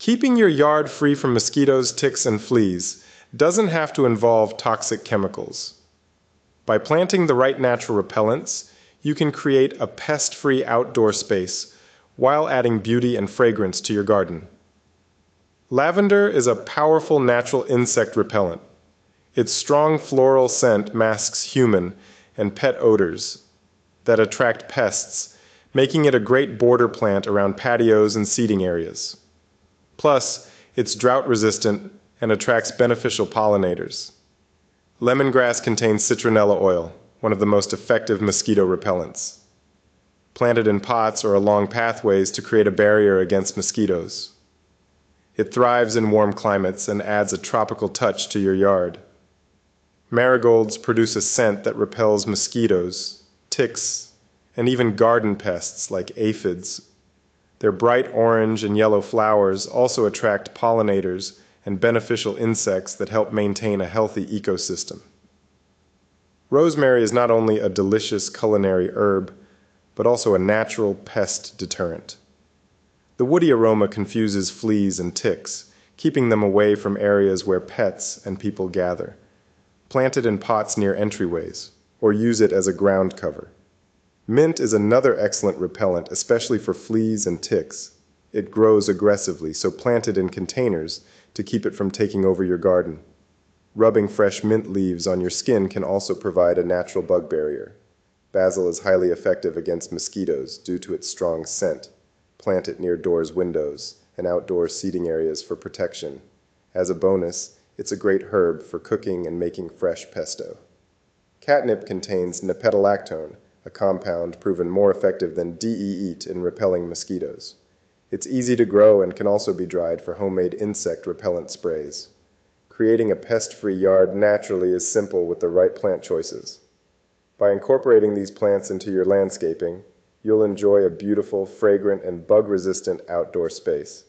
Keeping your yard free from mosquitoes, ticks, and fleas doesn't have to involve toxic chemicals. By planting the right natural repellents, you can create a pest-free outdoor space while adding beauty and fragrance to your garden. Lavender is a powerful natural insect repellent. Its strong floral scent masks human and pet odors that attract pests, making it a great border plant around patios and seating areas. Plus, it's drought-resistant and attracts beneficial pollinators. Lemongrass contains citronella oil, one of the most effective mosquito repellents. Planted in pots or along pathways to create a barrier against mosquitoes. It thrives in warm climates and adds a tropical touch to your yard. Marigolds produce a scent that repels mosquitoes, ticks, and even garden pests like aphids. Their bright orange and yellow flowers also attract pollinators and beneficial insects that help maintain a healthy ecosystem. Rosemary is not only a delicious culinary herb, but also a natural pest deterrent. The woody aroma confuses fleas and ticks, keeping them away from areas where pets and people gather. Plant it in pots near entryways, or use it as a ground cover. Mint is another excellent repellent, especially for fleas and ticks. It grows aggressively, so plant it in containers to keep it from taking over your garden. Rubbing fresh mint leaves on your skin can also provide a natural bug barrier. Basil is highly effective against mosquitoes due to its strong scent. Plant it near doors, windows, and outdoor seating areas for protection. As a bonus, it's a great herb for cooking and making fresh pesto. Catnip contains nepetalactone, a compound proven more effective than DEET in repelling mosquitoes. It's easy to grow and can also be dried for homemade insect repellent sprays. Creating a pest-free yard naturally is simple with the right plant choices. By incorporating these plants into your landscaping, you'll enjoy a beautiful, fragrant, and bug-resistant outdoor space.